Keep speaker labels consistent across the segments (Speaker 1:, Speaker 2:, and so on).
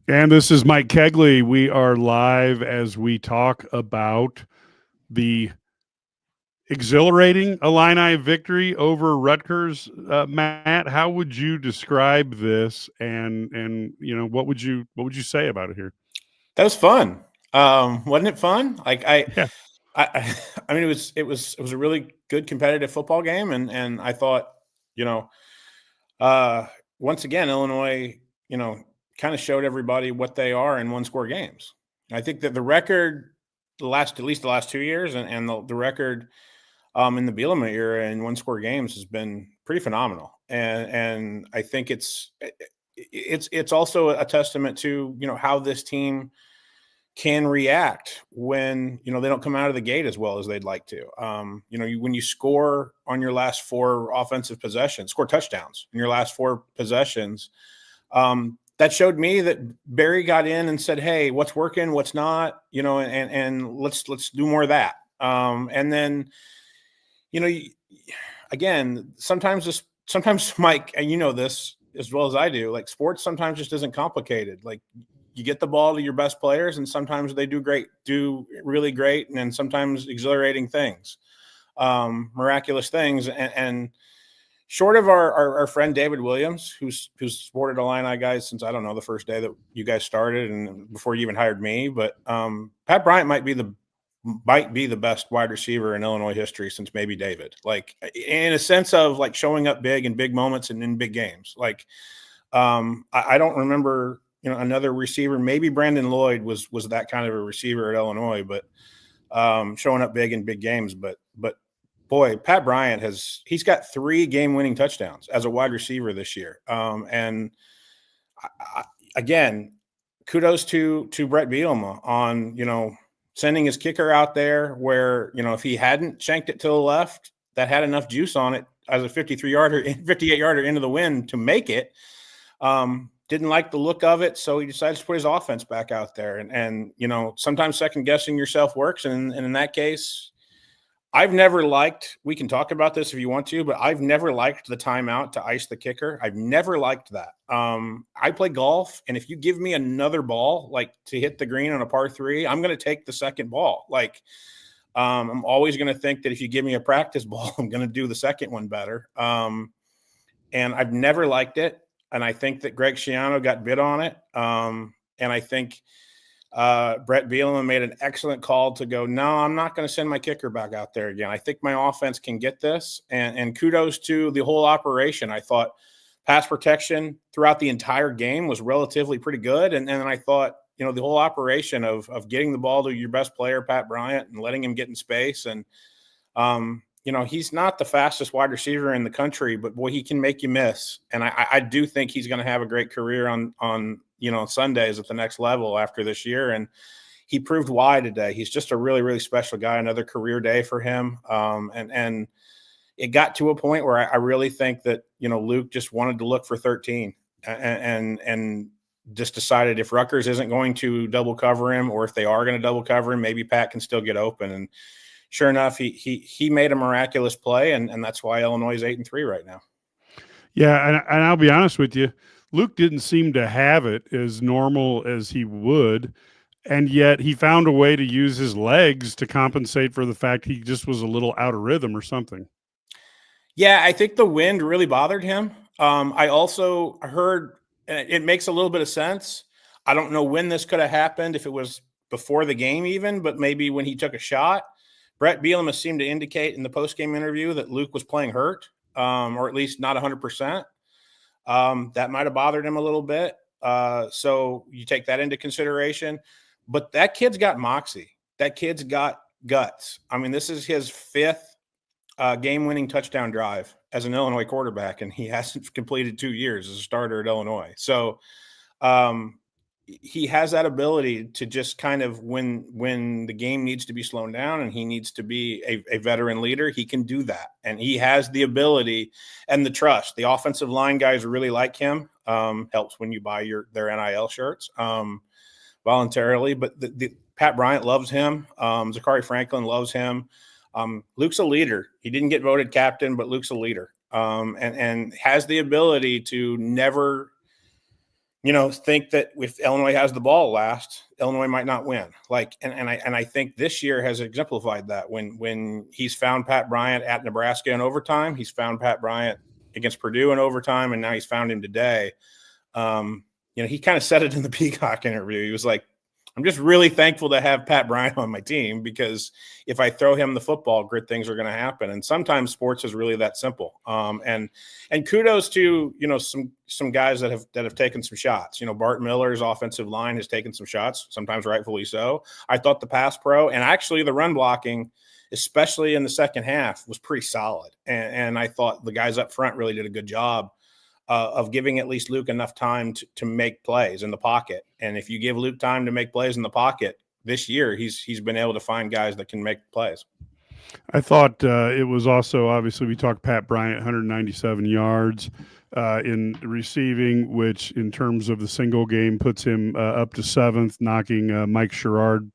Speaker 1: And this is Mike Kegley. We are live as we talk about the exhilarating Illini victory over Rutgers. Matt, how would you describe this? And what would you say about it here?
Speaker 2: That was fun. Wasn't it fun?
Speaker 1: Yeah,
Speaker 2: I mean, it was a really good competitive football game, and I thought, you know, uh, once again, Illinois, you know, kind of showed everybody what they are in one score games. I think that the record, at least the last 2 years, and the record in the Bielema era in one score games has been pretty phenomenal, and I think it's also a testament to how this team can react when they don't come out of the gate as well as they'd like to. When you score on your last four offensive possessions, score touchdowns in your last four possessions, that showed me that Barry got in and said, "Hey, what's working, what's not, and let's do more of that." And then, you know, again, sometimes Mike, and you know this as well as I do, like sports sometimes just isn't complicated. Like you get the ball to your best players, and sometimes they do really great, and then sometimes exhilarating things, miraculous things. And short of our friend David Williams, who's supported Illini guys since, I don't know, the first day that you guys started and before you even hired me, but Pat Bryant might be the best wide receiver in Illinois history since maybe David. Like in a sense of like showing up big in big moments and in big games. Like I don't remember another receiver. Maybe Brandon Lloyd was that kind of a receiver at Illinois, but showing up big in big games. But boy, Pat Bryant he's got 3 game-winning touchdowns as a wide receiver this year. And again, kudos to Brett Bielema on sending his kicker out there where if he hadn't shanked it to the left, that had enough juice on it as a 53-yarder, 58-yarder into the wind to make it. Didn't like the look of it, so he decides to put his offense back out there. And sometimes second guessing yourself works. And in that case, I've never liked, we can talk about this if you want to, but I've never liked the timeout to ice the kicker. I've never liked that. I play golf, and if you give me another ball, like to hit the green on a par 3, I'm going to take the second ball. Like, I'm always going to think that if you give me a practice ball, I'm going to do the second one better. And I've never liked it. And I think that Greg Schiano got bid on it. And I think Brett Bielema made an excellent call to go, no, I'm not going to send my kicker back out there again. I think my offense can get this. And kudos to the whole operation. I thought pass protection throughout the entire game was relatively pretty good. And then I thought, the whole operation of getting the ball to your best player, Pat Bryant, and letting him get in space. And, he's not the fastest wide receiver in the country, but boy, he can make you miss. And I do think he's going to have a great career on Sundays at the next level after this year. And he proved why today. He's just a really, really special guy, another career day for him. And it got to a point where I really think that, Luke just wanted to look for 13 and just decided if Rutgers isn't going to double cover him, or if they are going to double cover him, maybe Pat can still get open. And sure enough, he made a miraculous play. And that's why Illinois is 8-3 right now.
Speaker 1: yeah, and I'll be honest with you, Luke didn't seem to have it as normal as he would, and yet he found a way to use his legs to compensate for the fact he just was a little out of rhythm or something.
Speaker 2: Yeah, I think the wind really bothered him. I also heard, and it makes a little bit of sense. I don't know when this could have happened, if it was before the game even, but maybe when he took a shot. Brett Bielema seemed to indicate in the post-game interview that Luke was playing hurt, or at least not 100%. That might have bothered him a little bit. So you take that into consideration. But that kid's got moxie. That kid's got guts. I mean, this is his 5th game-winning touchdown drive as an Illinois quarterback, and he hasn't completed 2 years as a starter at Illinois. So he has that ability to just kind of, when the game needs to be slowed down and he needs to be a veteran leader, he can do that. And he has the ability and the trust. The offensive line guys really like him. Helps when you buy their NIL shirts voluntarily. But the Pat Bryant loves him. Zachary Franklin loves him. Luke's a leader. He didn't get voted captain, but Luke's a leader, and has the ability to never think that if Illinois has the ball last, Illinois might not win. And I think this year has exemplified that when he's found Pat Bryant at Nebraska in overtime, he's found Pat Bryant against Purdue in overtime, and now he's found him today. He kind of said it in the Peacock interview. He was like, I'm just really thankful to have Pat Bryant on my team, because if I throw him the football, great things are going to happen. And sometimes sports is really that simple. And kudos to, some guys that have taken some shots. Bart Miller's offensive line has taken some shots, sometimes rightfully so. I thought the pass pro and actually the run blocking, especially in the second half, was pretty solid. And I thought the guys up front really did a good job of giving at least Luke enough time to make plays in the pocket. And if you give Luke time to make plays in the pocket this year, he's been able to find guys that can make plays.
Speaker 1: I thought it was also, obviously, we talked Pat Bryant, 197 yards in receiving, which in terms of the single game puts him up to 7th, knocking Mike Sherrard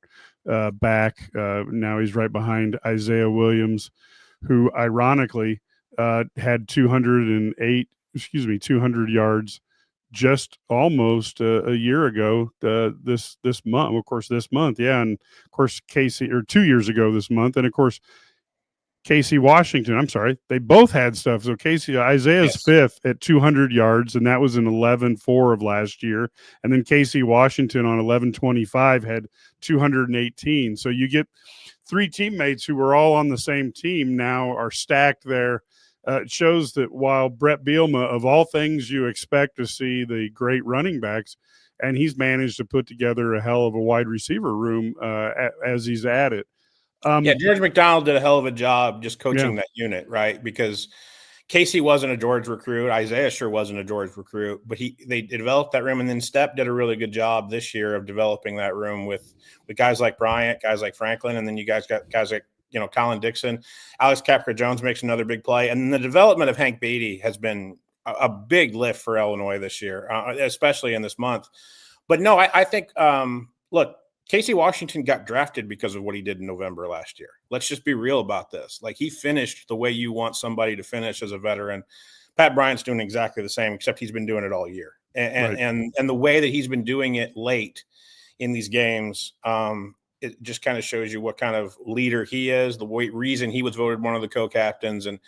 Speaker 1: back. Now he's right behind Isaiah Williams, who ironically had 200 yards just almost a year ago this month. Of course, this month, yeah, and of course Casey, or 2 years ago this month, and of course Casey Washington. I'm sorry, they both had stuff. So Isaiah's
Speaker 2: Yes.
Speaker 1: 5th at 200 yards, and that was in 11-4 of last year. And then Casey Washington on 11-25 had 218. So you get 3 teammates who were all on the same team now are stacked there. It shows that while Brett Bielema, of all things you expect to see the great running backs, and he's managed to put together a hell of a wide receiver room as he's at it.
Speaker 2: George McDonald did a hell of a job just coaching that unit, right? Because Casey wasn't a George recruit. Isaiah sure wasn't a George recruit, but they developed that room, and then Stepp did a really good job this year of developing that room with guys like Bryant, guys like Franklin, and then you guys got guys like Colin Dixon. Alex Capra-Jones makes another big play, and the development of Hank Beatty has been a big lift for Illinois this year, especially in this month. But no, I think look, Casey Washington got drafted because of what he did in November last year. Let's just be real about this. Like, he finished the way you want somebody to finish as a veteran. Pat Bryant's doing exactly the same, except he's been doing it all year. And the way that he's been doing it late in these games, it just kind of shows you what kind of leader he is, the reason he was voted one of the co-captains. And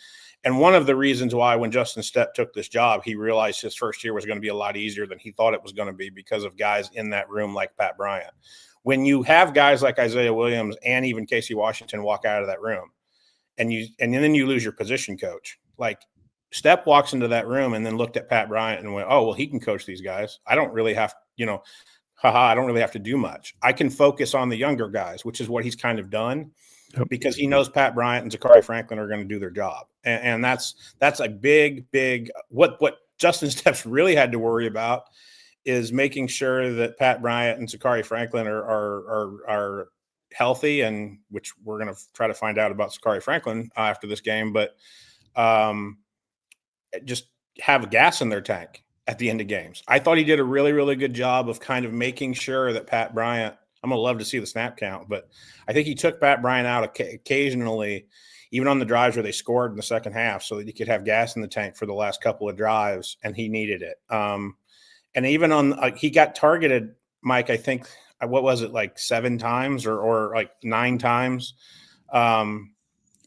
Speaker 2: one of the reasons why when Justin Stepp took this job, he realized his first year was going to be a lot easier than he thought it was going to be because of guys in that room like Pat Bryant. When you have guys like Isaiah Williams and even Casey Washington walk out of that room, and then you lose your position coach, like Stepp walks into that room and then looked at Pat Bryant and went, oh, well, he can coach these guys. I don't really have, I don't really have to do much. I can focus on the younger guys, which is what he's kind of done. Yep. Because he knows Pat Bryant and Zachary Franklin are going to do their job. And that's a big, what Justin Stepp's really had to worry about is making sure that Pat Bryant and Zachary Franklin are healthy, and which we're going to try to find out about Zachary Franklin after this game, but just have gas in their tank at the end of games. I thought he did a really, really good job of kind of making sure that Pat Bryant, I'm going to love to see the snap count, but I think he took Pat Bryant out occasionally, even on the drives where they scored in the second half, so that he could have gas in the tank for the last couple of drives, and he needed it. And even on he got targeted, Mike, I think, what was it, like 7 times or like 9 times? I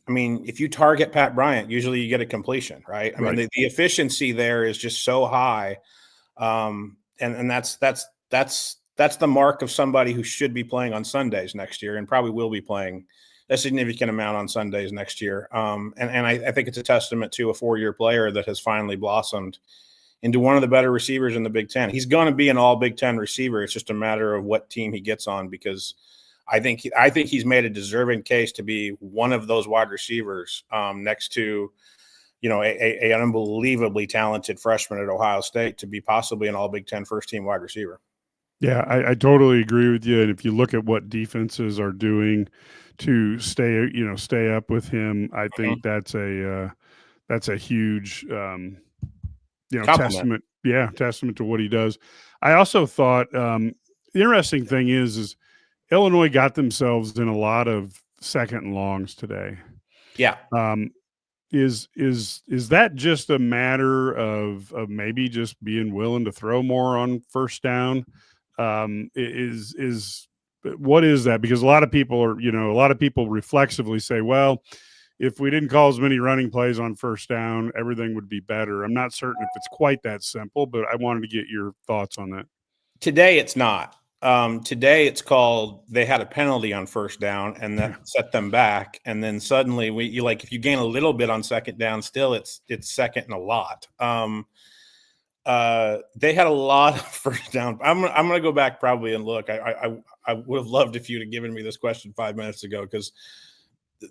Speaker 2: mean, if you target Pat Bryant, usually you get a completion, right? I mean, the efficiency there is just so high. And that's the mark of somebody who should be playing on Sundays next year, and probably will be playing a significant amount on Sundays next year. And I think it's a testament to a 4-year player that has finally blossomed into one of the better receivers in the Big Ten. He's going to be an all Big Ten receiver. It's just a matter of what team he gets on, because I think he's made a deserving case to be one of those wide receivers next to, an unbelievably talented freshman at Ohio State, to be possibly an all Big Ten first team wide receiver.
Speaker 1: Yeah, I totally agree with you. And if you look at what defenses are doing to stay up with him, I think that's a huge, testament. Yeah, testament to what he does. I also thought the interesting thing is Illinois got themselves in a lot of second and longs today.
Speaker 2: Yeah.
Speaker 1: is that just a matter of maybe just being willing to throw more on first down? Is what is that? Because a lot of people are, a lot of people reflexively say, well, if we didn't call as many running plays on first down, everything would be better. I'm not certain if it's quite that simple, but I wanted to get your thoughts on that.
Speaker 2: Today, it's not. Today, it's called they had a penalty on first down, and that set them back. And then suddenly, if you gain a little bit on second down, still it's second and a lot. They had a lot of first down. I'm going to go back probably and look. I would have loved if you'd have given me this question 5 minutes ago, because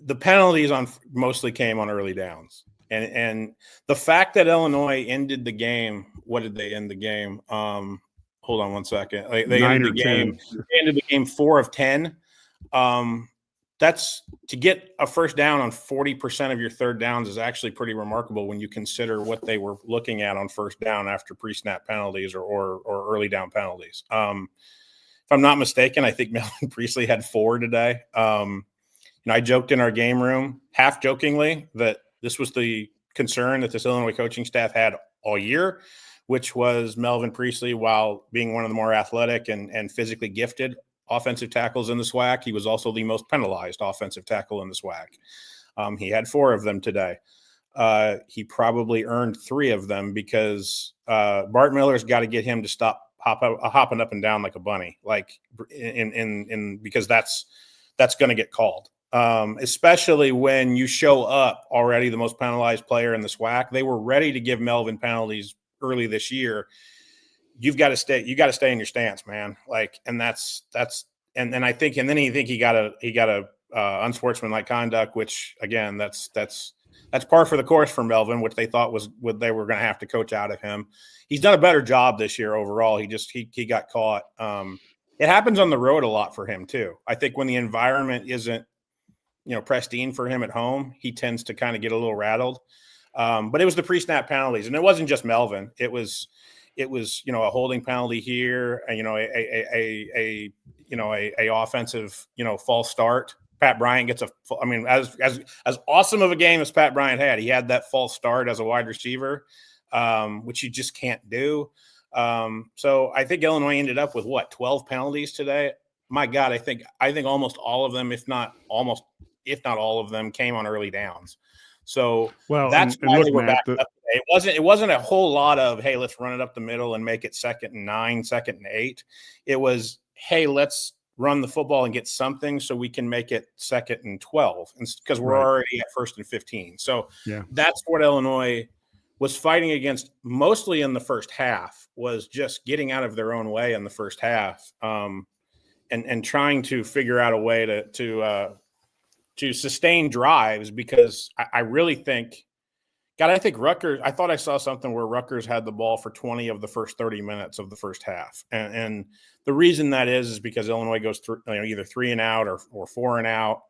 Speaker 2: the penalties on mostly came on early downs. And the fact that Illinois ended the game, what did they end the game? Hold on one second. They ended the game. They ended the game 4 of 10. That's to get a first down on 40% of your third downs is actually pretty remarkable when you consider what they were looking at on first down after pre-snap penalties or early down penalties. If I'm not mistaken, I think Melvin Priestley had 4 today. I joked in our game room, half jokingly, that this was the concern that this Illinois coaching staff had all year, which was Melvin Priestley, while being one of the more athletic and physically gifted offensive tackles in the SWAC, he was also the most penalized offensive tackle in the SWAC. He had 4 of them today. He probably earned 3 of them because Bart Miller's got to get him to stop hopping up and down like a bunny, because that's going to get called. Especially when you show up already the most penalized player in the SWAC. They were ready to give Melvin penalties early this year. You got to stay in your stance, man. And then I think he got a unsportsmanlike conduct, which again, that's par for the course for Melvin, which they thought was what they were going to have to coach out of him. He's done a better job this year overall. He got caught. It happens on the road a lot for him too. I think when the environment isn't, pristine for him at home, he tends to kind of get a little rattled. But it was the pre-snap penalties, and it wasn't just Melvin. It was a holding penalty here, and a offensive false start. Pat Bryant gets as awesome of a game as Pat Bryant had. He had that false start as a wide receiver, which you just can't do. So I think Illinois ended up with 12 penalties today. My God, I think almost all of them, if not all of them, came on early downs. So that's why they were back up today. It wasn't a whole lot of, hey, let's run it up the middle and make it 2nd and 9, 2nd and 8. It was, hey, let's run the football and get something so we can make it 2nd and 12, because we're already at 1st and 15. So that's what Illinois was fighting against mostly in the first half, was just getting out of their own way in the first half, and trying to figure out a way to sustain drives, because I really think, I think Rutgers, I thought I saw something where Rutgers had the ball for 20 of the first 30 minutes of the first half. And the reason that is because Illinois goes through either 3 and out or 4 and out,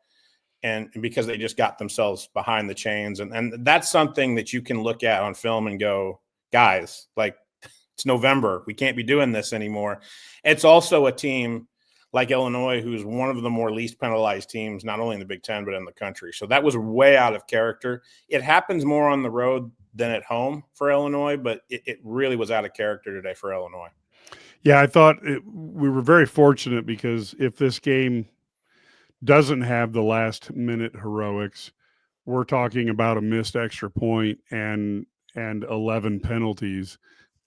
Speaker 2: and because they just got themselves behind the chains. And that's something that you can look at on film and go, guys, it's November. We can't be doing this anymore. It's also a team like Illinois, who's one of the more least penalized teams, not only in the Big Ten, but in the country. So that was way out of character. It happens more on the road than at home for Illinois, but it really was out of character today for Illinois.
Speaker 1: Yeah, I thought we were very fortunate, because if this game doesn't have the last minute heroics, we're talking about a missed extra point and 11 penalties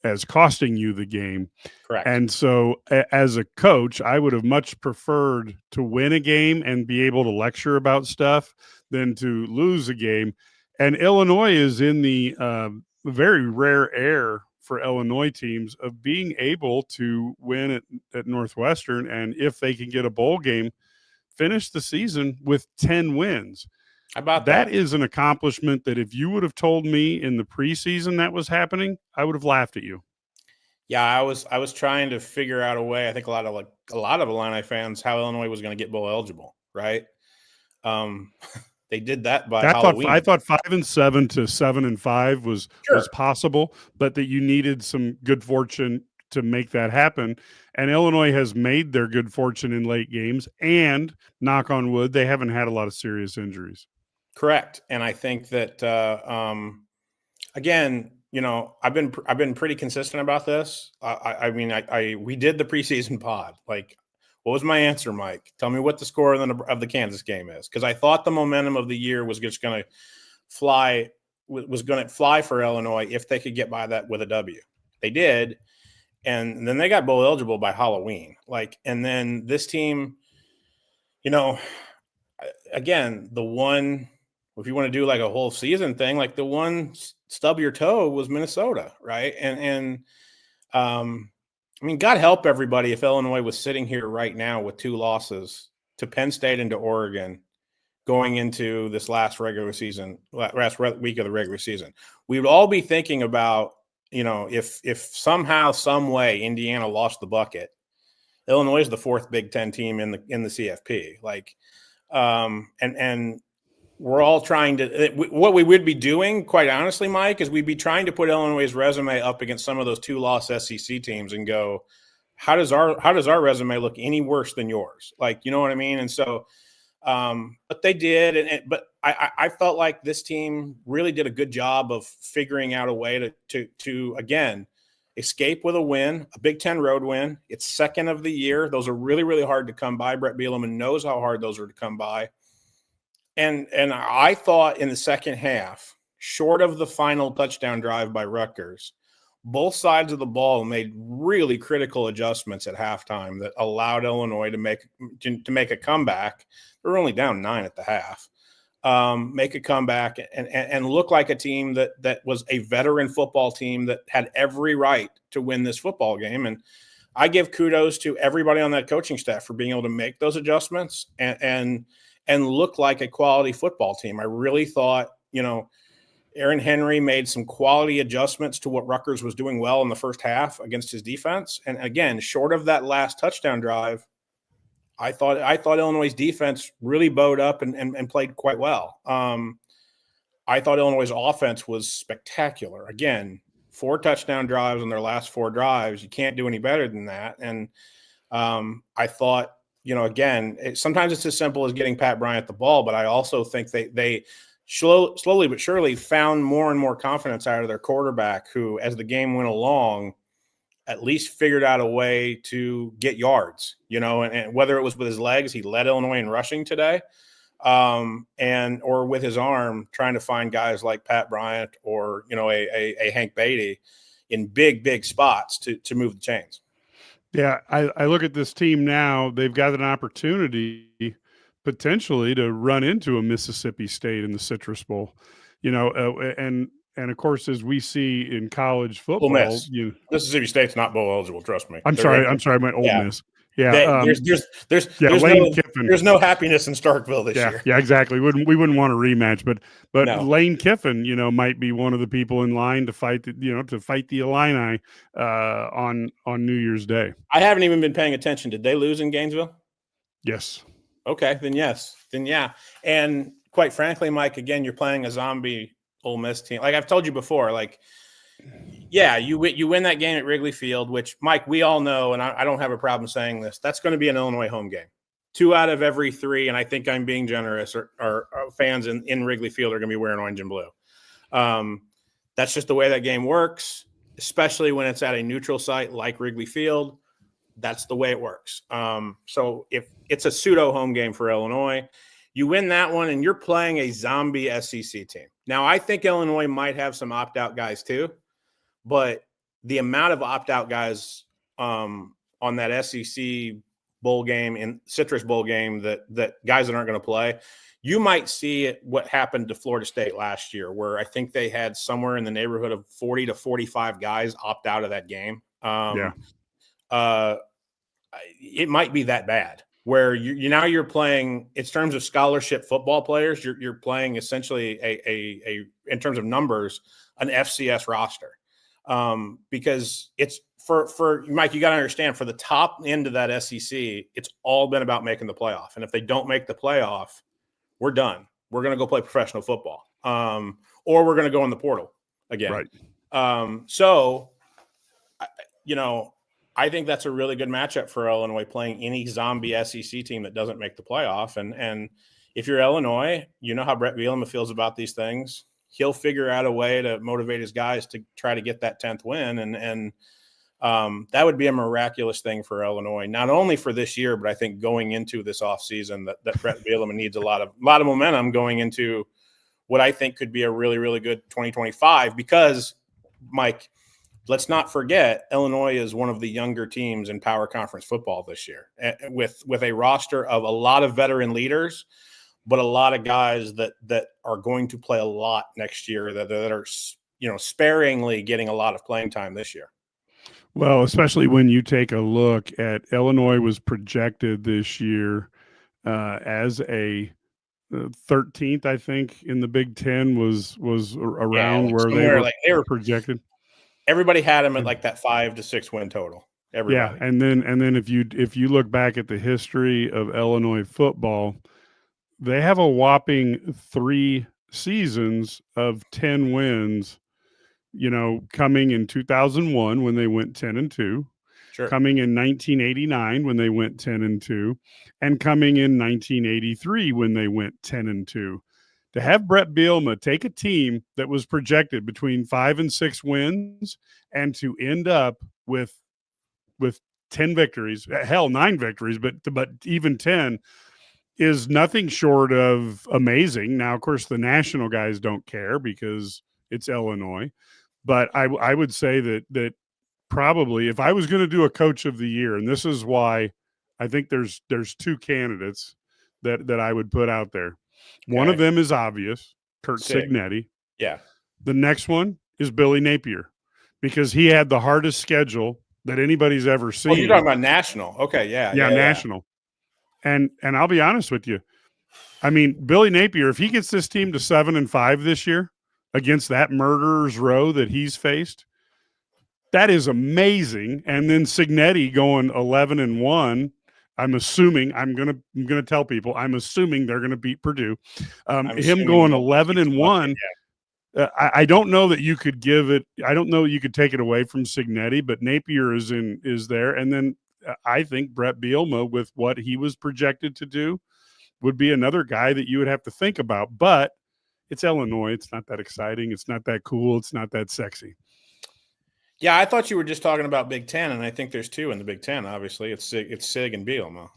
Speaker 1: as costing you the game.
Speaker 2: Correct.
Speaker 1: And so as a coach, I would have much preferred to win a game and be able to lecture about stuff than to lose a game. And Illinois is in the very rare air for Illinois teams of being able to win at Northwestern. And if they can get a bowl game, finish the season with 10 wins.
Speaker 2: How about that?
Speaker 1: That is an accomplishment that if you would have told me in the preseason that was happening, I would have laughed at you.
Speaker 2: Yeah, I was trying to figure out a way. I think a lot of Illini fans, how Illinois was going to get bowl eligible, right? They did that by Halloween.
Speaker 1: I thought 5-7 to 7-5 was possible, but that you needed some good fortune to make that happen. And Illinois has made their good fortune in late games, and knock on wood, they haven't had a lot of serious injuries.
Speaker 2: Correct. And I think that, again, I've been pretty consistent about this. We did the preseason pod. Like, what was my answer, Mike? Tell me what the score of the Kansas game is, because I thought the momentum of the year was just going to fly for Illinois if they could get by that with a W. They did, and then they got bowl eligible by Halloween. And then this team, again, the one, if you want to do like a whole season thing, like the one stub your toe was Minnesota, right? God help everybody if Illinois was sitting here right now with 2 losses to Penn State and to Oregon going into this last week of the regular season. We would all be thinking about, if somehow, some way Indiana lost the bucket, Illinois is the 4th Big Ten team in the CFP. And we're all trying to, what we would be doing, quite honestly, Mike, is we'd be trying to put Illinois' resume up against some of those 2-loss SEC teams and go, how does our resume look any worse than yours? You know what I mean? And so, but they did. But I felt like this team really did a good job of figuring out a way to again, escape with a win, a Big Ten road win. It's second of the year. Those are really, really hard to come by. Brett Bielema knows how hard those are to come by. And I thought in the second half, short of the final touchdown drive by Rutgers, both sides of the ball made really critical adjustments at halftime that allowed Illinois to make a comeback. They were only down 9 at the half. Make a comeback and look like a team that was a veteran football team that had every right to win this football game. And I give kudos to everybody on that coaching staff for being able to make those adjustments and look like a quality football team. I really thought, Aaron Henry made some quality adjustments to what Rutgers was doing well in the first half against his defense. And again, short of that last touchdown drive, I thought Illinois' defense really bowed up and played quite well. I thought Illinois' offense was spectacular. Again, 4 touchdown drives in their last 4 drives. You can't do any better than that. And I thought, again, sometimes it's as simple as getting Pat Bryant the ball, but I also think they slowly but surely found more and more confidence out of their quarterback, who, as the game went along, at least figured out a way to get yards, and whether it was with his legs, he led Illinois in rushing today, or with his arm, trying to find guys like Pat Bryant or, a Hank Beatty in big spots to move the chains.
Speaker 1: Yeah, I look at this team now. They've got an opportunity potentially to run into a Mississippi State in the Citrus Bowl, and of course, as we see in college football,
Speaker 2: Mississippi State's not bowl eligible. Trust me.
Speaker 1: I'm sorry, I meant Ole Miss. Yeah,
Speaker 2: Lane Kiffin. There's no happiness in Starkville this year.
Speaker 1: Yeah, exactly. We wouldn't want a rematch, but no. Lane Kiffin, might be one of the people in line to fight the Illini on New Year's Day.
Speaker 2: I haven't even been paying attention. Did they lose in Gainesville?
Speaker 1: Yes.
Speaker 2: Okay, then yes, then yeah. And quite frankly, Mike, again, you're playing a zombie Ole Miss team. Like I've told you before, you win that game at Wrigley Field, which, Mike, we all know, and I don't have a problem saying this, that's going to be an Illinois home game. 2 out of every 3, and I think I'm being generous, are fans in Wrigley Field are going to be wearing orange and blue. That's just the way that game works, especially when it's at a neutral site like Wrigley Field. That's the way it works. So if it's a pseudo home game for Illinois, you win that one, and you're playing a zombie SEC team. Now, I think Illinois might have some opt-out guys too, but the amount of opt-out guys on that SEC bowl game and Citrus Bowl game that guys that aren't going to play, you might see what happened to Florida State last year, where I think they had somewhere in the neighborhood of 40 to 45 guys opt out of that game. It might be that bad, where you're playing, in terms of scholarship football players, you're playing essentially a in terms of numbers, an FCS roster. Because it's for Mike, you got to understand, for the top end of that SEC, it's all been about making the playoff. And if they don't make the playoff, we're done. We're going to go play professional football, or we're going to go in the portal again.
Speaker 1: Right.
Speaker 2: I think that's a really good matchup for Illinois, playing any zombie SEC team that doesn't make the playoff. And if you're Illinois, you know how Brett Bielema feels about these things. He'll figure out a way to motivate his guys to try to get that 10th win. And that would be a miraculous thing for Illinois, not only for this year, but I think going into this offseason that Brett Bielema needs a lot of momentum going into what I think could be a really, really good 2025. Because, Mike, let's not forget, Illinois is one of the younger teams in Power Conference football this year, with a roster of a lot of veteran leaders, but a lot of guys that are going to play a lot next year that are, sparingly getting a lot of playing time this year.
Speaker 1: Well, especially when you take a look at Illinois was projected this year as a 13th, I think, in the Big Ten was around where they were projected.
Speaker 2: Everybody had them at like that 5 to 6 win total. Everybody.
Speaker 1: Yeah, and then if you look back at the history of Illinois football, they have a whopping 3 seasons of 10 wins. Coming in 2001 when they went 10-2,
Speaker 2: sure.
Speaker 1: Coming in 1989 when they went 10-2, and coming in 1983 when they went 10-2. To have Brett Bielema take a team that was projected between 5 and 6 wins and to end up with 10 victories, hell, 9 victories, but even 10 is nothing short of amazing. Now, of course, the national guys don't care because it's Illinois. But I would say that probably if I was going to do a coach of the year, and this is why I think there's 2 candidates that I would put out there. Okay. One of them is obvious, Curt Cignetti.
Speaker 2: Yeah.
Speaker 1: The next one is Billy Napier, because he had the hardest schedule that anybody's ever seen.
Speaker 2: Oh, you're talking about national. Okay, yeah.
Speaker 1: National. And I'll be honest with you. I mean, Billy Napier, if he gets this team to 7-5 this year, against that murderer's row that he's faced, that is amazing. And then Cignetti going 11-1. I'm assuming I'm gonna tell people I'm assuming they're gonna beat Purdue. Him going 11-1. Yeah. I don't know that you could give it. I don't know you could take it away from Cignetti, but Napier is there. And then I think Brett Bielema, with what he was projected to do, would be another guy that you would have to think about. But it's Illinois. It's not that exciting. It's not that cool. It's not that sexy.
Speaker 2: Yeah, I thought you were just talking about Big Ten, and I think there's 2 in the Big Ten. Obviously, it's Sig and Bielema.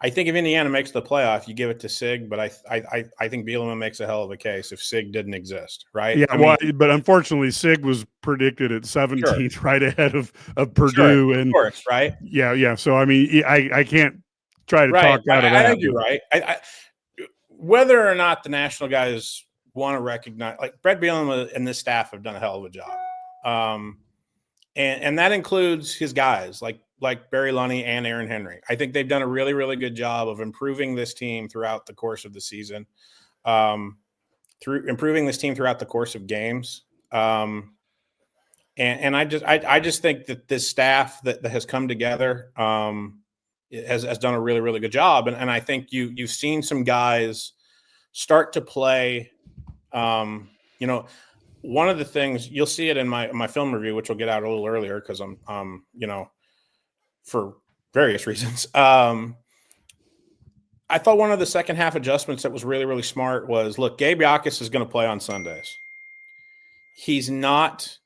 Speaker 2: I think if Indiana makes the playoff, you give it to Sig, but I think Bielema makes a hell of a case if Sig didn't exist, right?
Speaker 1: Yeah, but unfortunately, Sig was predicted at 17th, sure, right ahead of Purdue, sure,
Speaker 2: and of course, right?
Speaker 1: Yeah. So I mean, I can't try to talk out of that.
Speaker 2: I think you're right. Whether or not the national guys want to recognize, like Brett Bielema and this staff have done a hell of a job. And that includes his guys like Barry Lunny and Aaron Henry. I think they've done a really, really good job of improving this team throughout the course of the season, through improving this team throughout the course of games. And I just think that this staff that has come together, has done a really, really good job. And I think you've seen some guys start to play. One of the things you'll see it in my film review, which will get out a little earlier because I'm for various reasons. I thought one of the second half adjustments that was really, really smart was, look, Gabe Yakus is going to play on Sundays. He's not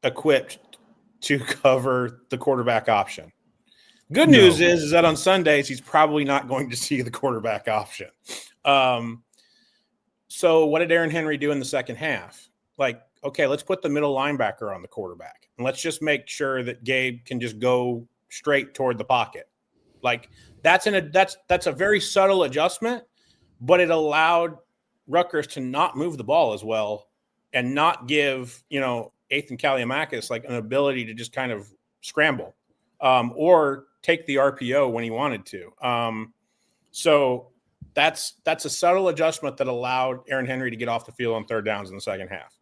Speaker 2: equipped to cover the quarterback option. Good news is that on Sundays, he's probably not going to see the quarterback option. So what did Aaron Henry do in the second half? Like, okay, let's put the middle linebacker on the quarterback, and let's just make sure that Gabe can just go straight toward the pocket. Like that's a very subtle adjustment, but it allowed Rutgers to not move the ball as well and not give, Ethan Kaliamakis like an ability to just kind of scramble or take the RPO when he wanted to. So that's a subtle adjustment that allowed Aaron Henry to get off the field on third downs in the second half.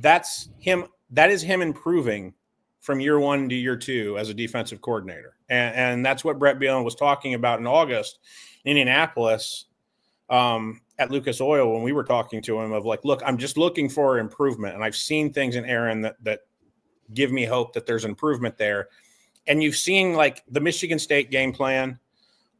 Speaker 2: That's him. That is him improving from year 1 to year 2 as a defensive coordinator. And that's what Brett Bielema was talking about in August in Indianapolis at Lucas Oil when we were talking to him of like, look, I'm just looking for improvement. And I've seen things in Aaron that give me hope that there's improvement there. And you've seen like the Michigan State game plan,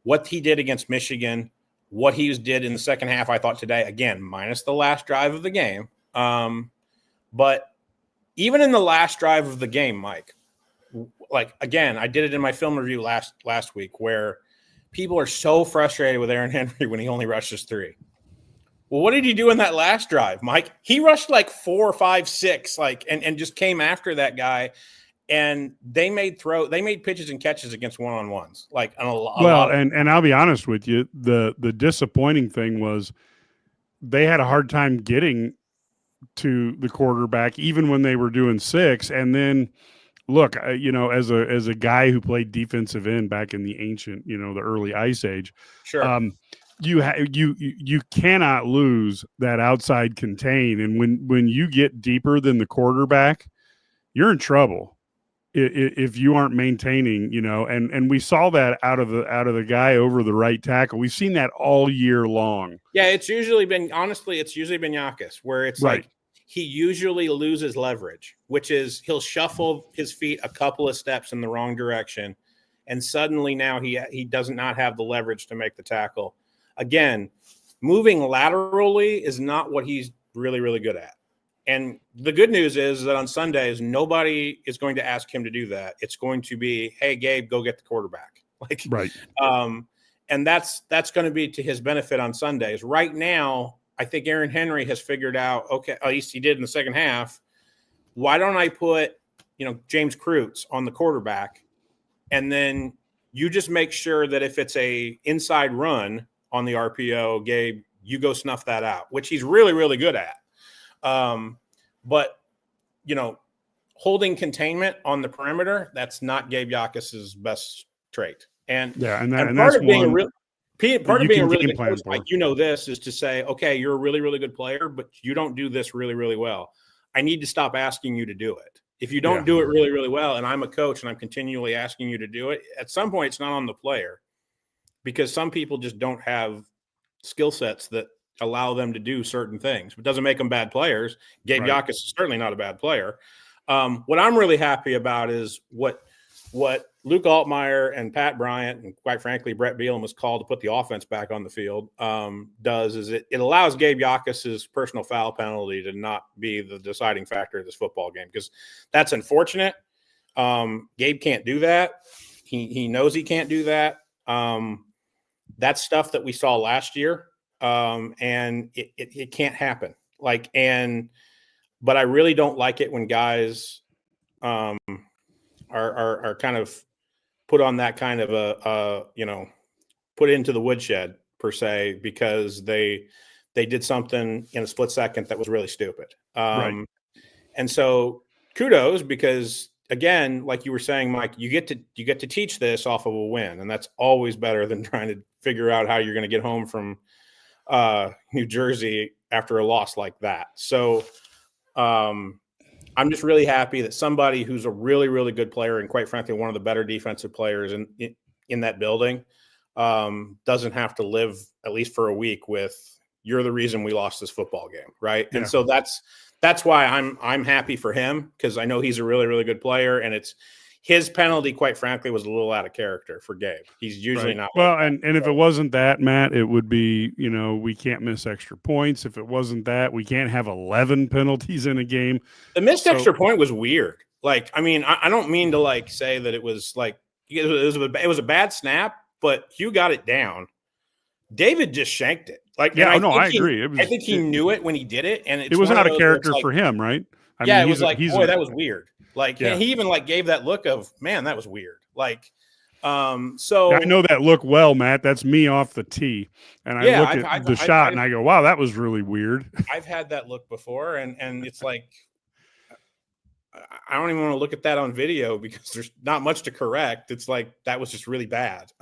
Speaker 2: what he did against Michigan, what he did in the second half, I thought today, again, minus the last drive of the game. But even in the last drive of the game, Mike, like, again, I did it in my film review last week where people are so frustrated with Aaron Henry when he only rushes 3. Well, what did he do in that last drive, Mike? He rushed like 4, 5, 6, like, and just came after that guy. And they made pitches and catches against one-on-ones, like a lot of.
Speaker 1: And I'll be honest with you, the disappointing thing was they had a hard time getting to the quarterback, even when they were doing 6. And then, look, as a guy who played defensive end back in the ancient, the early Ice Age,
Speaker 2: Sure.
Speaker 1: You cannot lose that outside contain, and when you get deeper than the quarterback, you're in trouble if you aren't maintaining, and we saw that out of the guy over the right tackle. We've seen that all year long.
Speaker 2: Yeah, it's usually been Yakis, where it's right. Like he usually loses leverage, which is he'll shuffle his feet a couple of steps in the wrong direction, and suddenly now he does not have the leverage to make the tackle. Again, moving laterally is not what he's really, really good at. And the good news is that on Sundays, nobody is going to ask him to do that. It's going to be, hey, Gabe, go get the quarterback. Like,
Speaker 1: right.
Speaker 2: And that's going to be to his benefit on Sundays. Right now, I think Aaron Henry has figured out, okay, at least he did in the second half. Why don't I put, James Kreutz on the quarterback, and then you just make sure that if it's a inside run on the RPO, Gabe, you go snuff that out, which he's really, really good at. But holding containment on the perimeter, that's not Gabe Yakis's best trait. And part of being a really good coach, like this, is to say, okay, you're a really, really good player, but you don't do this really, really well. I need to stop asking you to do it. If you don't do it really, really well, and I'm a coach and I'm continually asking you to do it, at some point it's not on the player, because some people just don't have skill sets that allow them to do certain things. It doesn't make them bad players. Gabe Yakis is certainly not a bad player. What I'm really happy about is what Luke Altmaier and Pat Bryant, and quite frankly, Brett Bielema was called to put the offense back on the field, does is it allows Gabe Yakis's personal foul penalty to not be the deciding factor of this football game, because that's unfortunate. Gabe can't do that. He knows he can't do that. That's stuff that we saw last year. And it can't happen. But I really don't like it when guys are kind of put on that kind of put into the woodshed per se, because they did something in a split second that was really stupid. And so kudos, because again, like you were saying, Mike, you get to teach this off of a win, and that's always better than trying to figure out how you're going to get home from New Jersey after a loss like that. So I'm just really happy that somebody who's a really, really good player, and quite frankly, one of the better defensive players in that building, doesn't have to live, at least for a week, with you're the reason we lost this football game. Right. Yeah. And so that's why I'm happy for him, because I know he's a really, really good player, and it's his penalty, quite frankly, was a little out of character for Gabe. He's usually not.
Speaker 1: Well, like and if it wasn't that, Matt, it would be, we can't miss extra points. If it wasn't that, we can't have 11 penalties in a game.
Speaker 2: The missed extra point was weird. Like, I mean, I don't mean to say that it was it was a bad snap, but Hugh got it down. David just shanked it. I
Speaker 1: agree.
Speaker 2: I think he knew it when he did it, and
Speaker 1: it was out of character for him, right?
Speaker 2: It was that was weird. He even gave that look of, man, that was weird. So
Speaker 1: I know that look well, Matt. That's me off the tee, and I look at the shot and I go, "Wow, that was really weird."
Speaker 2: I've had that look before, and it's like I don't even want to look at that on video, because there's not much to correct. It's like that was just really bad.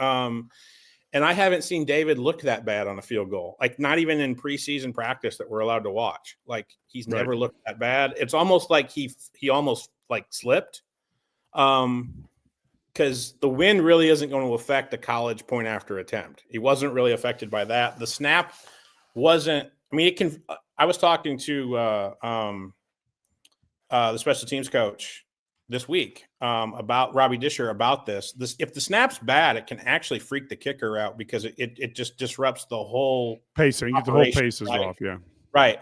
Speaker 2: And I haven't seen David look that bad on a field goal, not even in preseason practice that we're allowed to watch. He's never looked that bad. It's almost like he almost slipped, because the wind really isn't going to affect the college point after attempt. He wasn't really affected by that. The snap wasn't. I mean, it can. I was talking to the special teams coach this week about Robbie Disher about this. If the snap's bad, it can actually freak the kicker out because it just disrupts the whole
Speaker 1: pacing. The whole
Speaker 2: operation,
Speaker 1: pace is
Speaker 2: right?
Speaker 1: off. Yeah.
Speaker 2: Right.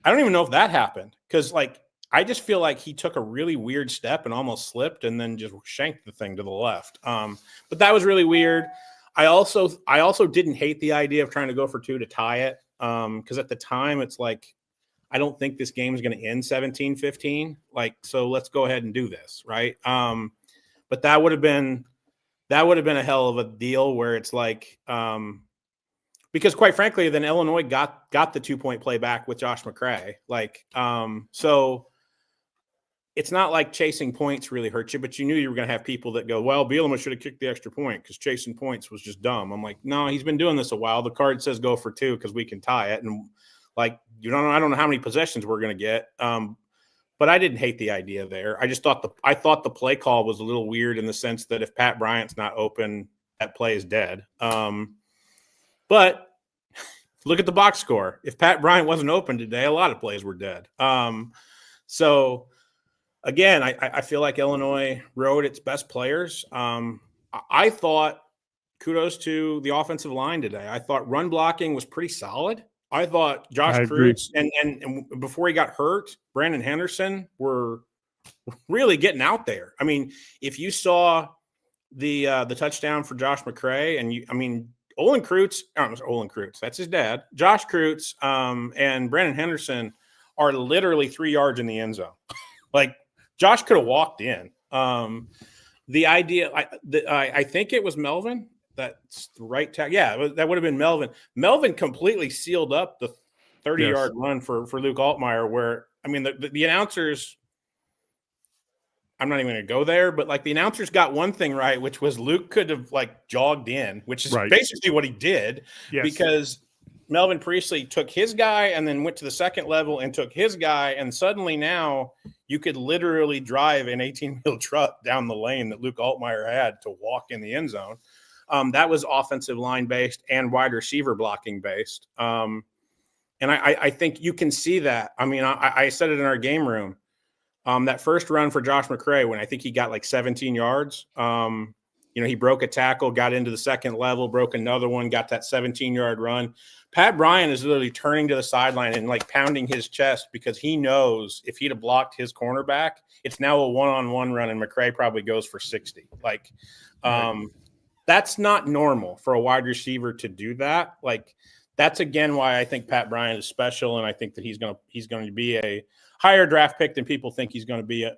Speaker 2: I don't even know if that happened because, like, I just feel like he took a really weird step and almost slipped and then just shanked the thing to the left. But that was really weird. I also didn't hate the idea of trying to go for 2 to tie it because at the time it's like, I don't think this game is going to end 17-15. Like, so let's go ahead and do this, right? But that would have been a hell of a deal where it's like because quite frankly, then Illinois got the 2-point play back with Josh McCray. Like, so it's not like chasing points really hurt you, but you knew you were going to have people that go, well, Bielema should have kicked the extra point because chasing points was just dumb. I'm like, no, he's been doing this a while. The card says go for 2 because we can tie it. And like, I don't know how many possessions we're going to get. But I didn't hate the idea there. I just thought the play call was a little weird in the sense that if Pat Bryant's not open, that play is dead. But look at the box score. If Pat Bryant wasn't open today, a lot of plays were dead. So again, I feel like Illinois rode its best players. I thought kudos to the offensive line today. I thought run blocking was pretty solid. I thought Josh Krutz and before he got hurt, Brandon Henderson were really getting out there. I mean, if you saw the touchdown for Josh McCray, Olin Krutz, that's his dad, Josh Krutz, and Brandon Henderson are literally 3 yards in the end zone. Like, Josh could have walked in. The idea, I think it was Melvin. That's the right tag. Yeah, that would have been Melvin. Melvin completely sealed up the 30-yard run for Luke Altmaier where, the announcers, I'm not even going to go there, but like the announcers got one thing right, which was Luke could have like jogged in, which is basically what he did because Melvin Priestley took his guy and then went to the second level and took his guy. And suddenly now you could literally drive an 18-wheel truck down the lane that Luke Altmaier had to walk in the end zone. That was offensive line based and wide receiver blocking based. And I think you can see that. I said it in our game room. That first run for Josh McCray, when I think he got like 17 yards, he broke a tackle, got into the second level, broke another one, got that 17-yard run. Pat Bryant is literally turning to the sideline and like pounding his chest because he knows if he'd have blocked his cornerback, it's now a one-on-one run and McCray probably goes for 60. Like, that's not normal for a wide receiver to do that. Like, that's again why I think Pat Bryant is special, and I think that he's going to be a higher draft pick than people think he's going to be.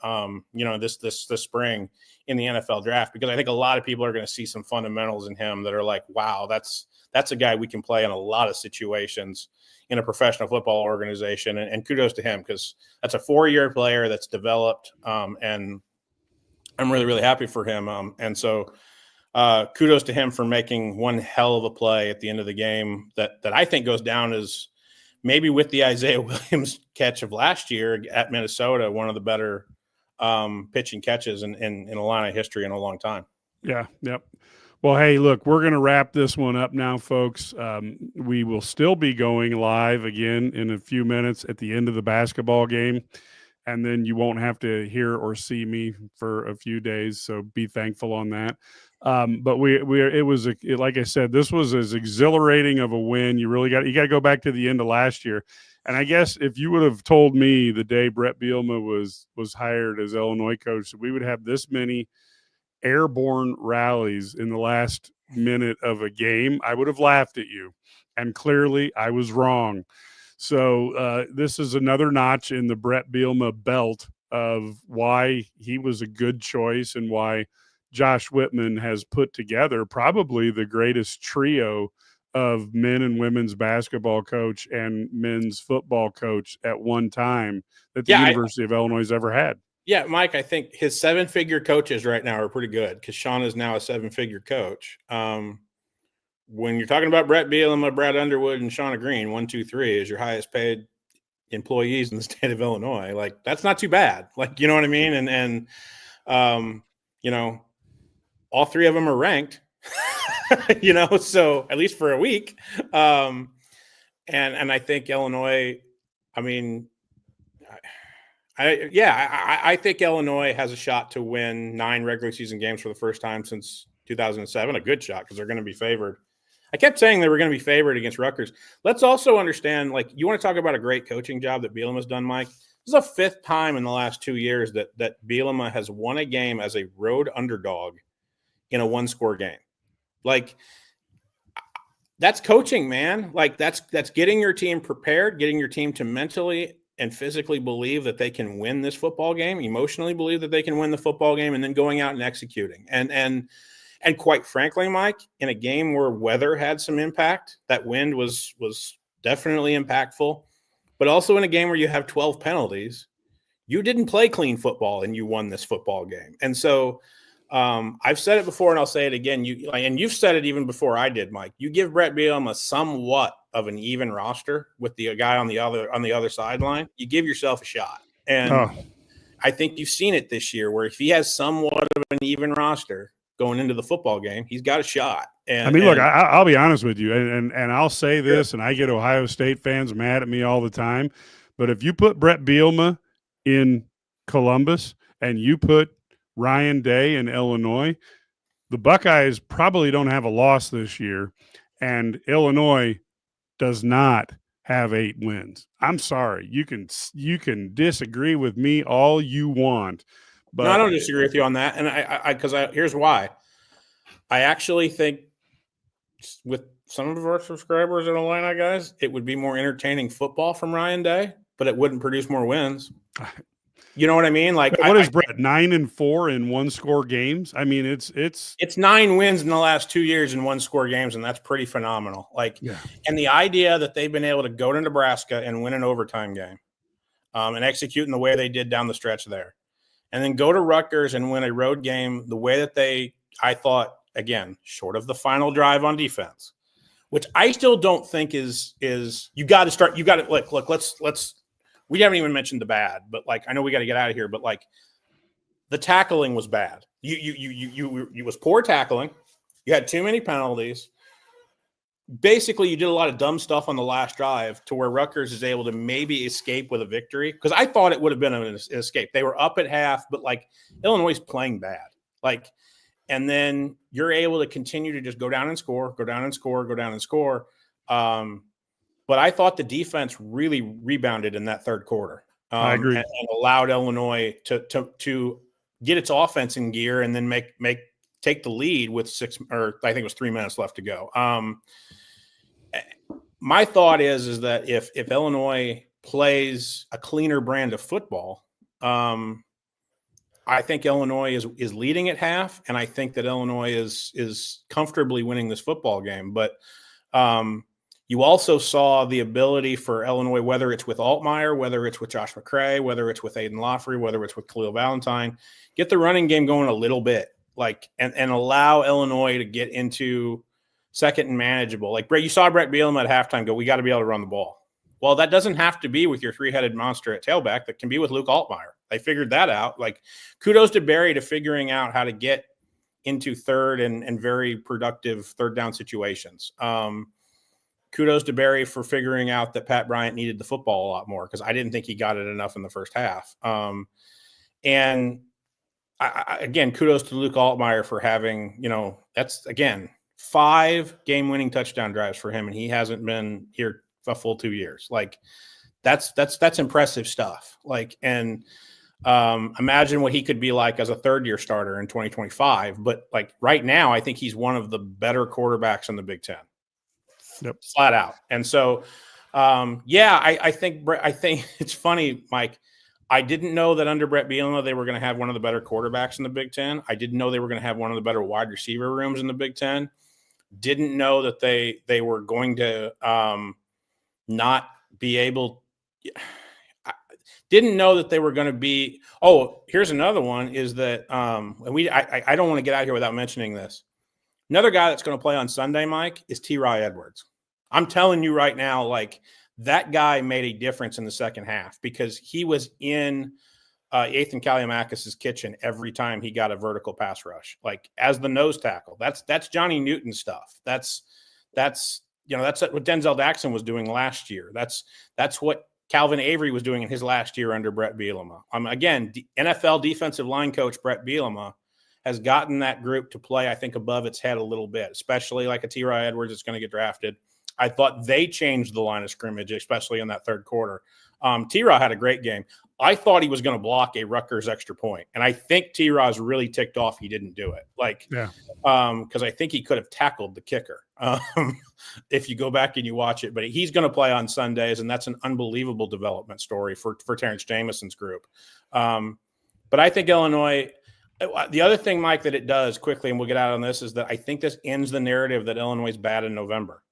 Speaker 2: This spring in the NFL draft, because I think a lot of people are going to see some fundamentals in him that are like, wow, that's a guy we can play in a lot of situations in a professional football organization, and kudos to him because that's a 4-year player that's developed, and I'm really, really happy for him. And so. Kudos to him for making one hell of a play at the end of the game that I think goes down as maybe with the Isaiah Williams catch of last year at Minnesota, one of the better pitching catches in Illini history in a long time.
Speaker 1: Yeah. Yep. Well, hey, look, we're going to wrap this one up now, folks. We will still be going live again in a few minutes at the end of the basketball game. And then you won't have to hear or see me for a few days. So be thankful on that. But like I said, this was as exhilarating of a win. You got to go back to the end of last year. And I guess if you would have told me the day Brett Bielema was hired as Illinois coach, we would have this many airborne rallies in the last minute of a game, I would have laughed at you. And clearly I was wrong. So this is another notch in the Brett Bielema belt of why he was a good choice and why Josh Whitman has put together probably the greatest trio of men and women's basketball coach and men's football coach at one time that the University of Illinois has ever had.
Speaker 2: Yeah, Mike, I think his 7-figure coaches right now are pretty good because Sean is now a 7-figure coach. When you're talking about Brett Bielema, Brad Underwood, and Shauna Green, 1, 2, 3 is your highest paid employees in the state of Illinois. Like, that's not too bad. Like, you know what I mean? And all 3 of them are ranked, so at least for a week. And I think Illinois, I think Illinois has a shot to win 9 regular season games for the first time since 2007. A good shot because they're going to be favored. I kept saying they were going to be favored against Rutgers. Let's also understand, like, you want to talk about a great coaching job that Bielema's done, Mike? This is the 5th time in the last 2 years that Bielema has won a game as a road underdog in a 1-score game. Like, that's coaching, man. Like, that's getting your team prepared, getting your team to mentally and physically believe that they can win this football game, emotionally believe that they can win the football game, and then going out and executing. And quite frankly, Mike, in a game where weather had some impact, that wind was definitely impactful, but also in a game where you have 12 penalties, you didn't play clean football and you won this football game. And so I've said it before and I'll say it again. You've said it even before I did, Mike. You give Brett Bielema somewhat of an even roster with the guy on the other sideline, you give yourself a shot. And I think you've seen it this year where if he has somewhat of an even roster going into the football game, he's got a shot. And
Speaker 1: I mean, look, I'll be honest with you, and I'll say this, and I get Ohio State fans mad at me all the time, but if you put Brett Bielema in Columbus and you put Ryan Day in Illinois, the Buckeyes probably don't have a loss this year, and Illinois does not have 8 wins. I'm sorry. You can disagree with me all you want, but
Speaker 2: no, I don't disagree with you on that. And because here's why. I actually think with some of our subscribers in Atlanta, guys, it would be more entertaining football from Ryan Day, but it wouldn't produce more wins. You know what I mean? Like,
Speaker 1: what is Brett, 9-4 in 1-score games? I mean, it's
Speaker 2: 9 wins in the last 2 years in 1-score games, and that's pretty phenomenal. Like, yeah. And the idea that they've been able to go to Nebraska and win an overtime game, and execute in the way they did down the stretch there, and then go to Rutgers and win a road game the way that I thought, again, short of the final drive on defense, which I still don't think is you got to start. You got to look. Let's. We haven't even mentioned the bad, but like I know we got to get out of here. But like the tackling was bad. You was poor tackling. You had too many penalties. Basically, you did a lot of dumb stuff on the last drive to where Rutgers is able to maybe escape with a victory. Because I thought it would have been an escape. They were up at half, but like Illinois is playing bad. Like, and then you're able to continue to just go down and score, go down and score, go down and score. But I thought the defense really rebounded in that third quarter.
Speaker 1: I agree.
Speaker 2: And allowed Illinois to get its offense in gear and then take the lead with 3 minutes left to go. My thought is that if Illinois plays a cleaner brand of football, I think Illinois is leading at half, and I think that Illinois is comfortably winning this football game. But you also saw the ability for Illinois, whether it's with Altmaier, whether it's with Josh McCray, whether it's with Aiden Lawfrey, whether it's with Khalil Valentine, get the running game going a little bit, like and allow Illinois to get into second and manageable. Like you saw Brett Bielema at halftime go, we got to be able to run the ball. Well, that doesn't have to be with your 3-headed monster at tailback. That can be with Luke Altmaier. They figured that out. Like, kudos to Barry to figuring out how to get into third and very productive third down situations. Kudos to Barry for figuring out that Pat Bryant needed the football a lot more because I didn't think he got it enough in the first half. And again, kudos to Luke Altmaier for having, that's, again, 5 game-winning touchdown drives for him, and he hasn't been here a full 2 years. Like, that's impressive stuff. Like, and imagine what he could be like as a third-year starter in 2025. But, like, right now, I think he's one of the better quarterbacks in the Big Ten.
Speaker 1: Yep.
Speaker 2: Flat out. And so, I think it's funny, Mike. I didn't know that under Brett Bielema they were going to have one of the better quarterbacks in the Big Ten. I didn't know they were going to have one of the better wide receiver rooms in the Big Ten. Didn't know that they were going to not be able. Didn't know that they were going to be. Oh, here's another one. Is that I don't want to get out here without mentioning this. Another guy that's going to play on Sunday, Mike, is T.Y. Edwards. I'm telling you right now, like, that guy made a difference in the second half because he was in Ethan Kaliamakis' kitchen every time he got a vertical pass rush, like as the nose tackle. That's Johnny Newton stuff. That's what Denzel Jackson was doing last year. That's what Calvin Avery was doing in his last year under Brett Bielema. Again, NFL defensive line coach Brett Bielema has gotten that group to play, I think, above its head a little bit, especially like a T.R. Edwards that's going to get drafted. I thought they changed the line of scrimmage, especially in that third quarter. T-Raw had a great game. I thought he was going to block a Rutgers extra point, and I think T-Raw's really ticked off he didn't do it. Because I think he could have tackled the kicker if you go back and you watch it. But he's going to play on Sundays, and that's an unbelievable development story for Terrence Jameson's group. But I think Illinois – the other thing, Mike, that it does quickly, and we'll get out on this, is that I think this ends the narrative that Illinois is bad in November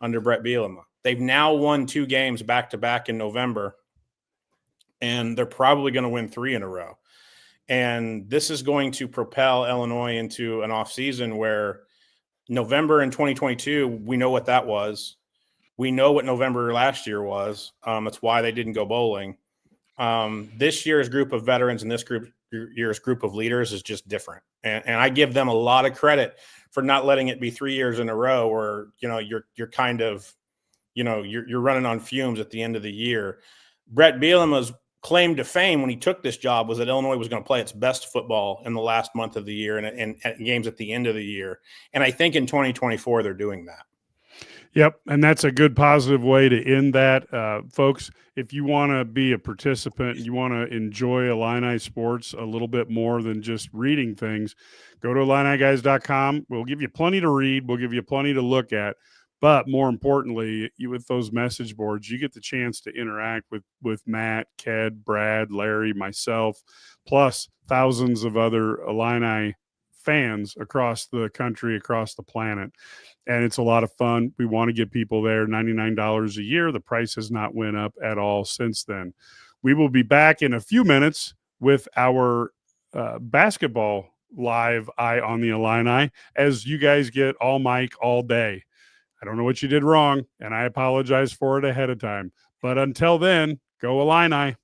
Speaker 2: under Brett Bielema. They've now won 2 games back-to-back in November, and they're probably going to win 3 in a row. And this is going to propel Illinois into an offseason where November in 2022, we know what that was. We know what November last year was. That's why they didn't go bowling. This year's group of veterans and this year's group of leaders is just different. And I give them a lot of credit for not letting it be 3 years in a row where, you're kind of, you're running on fumes at the end of the year. Brett Bielema's claim to fame when he took this job was that Illinois was going to play its best football in the last month of the year and games at the end of the year. And I think in 2024, they're doing that.
Speaker 1: Yep, and that's a good positive way to end that. Folks, if you want to be a participant, you want to enjoy Illini sports a little bit more than just reading things, go to IlliniGuys.com. We'll give you plenty to read. We'll give you plenty to look at. But more importantly, with those message boards, you get the chance to interact with Matt, Ked, Brad, Larry, myself, plus thousands of other Illini fans across the country, across the planet. And it's a lot of fun. We want to get people there. $99 a year. The price has not went up at all since then. We will be back in a few minutes with our basketball live Eye on the Illini as you guys get all mic all day. I don't know what you did wrong, and I apologize for it ahead of time. But until then, go Illini.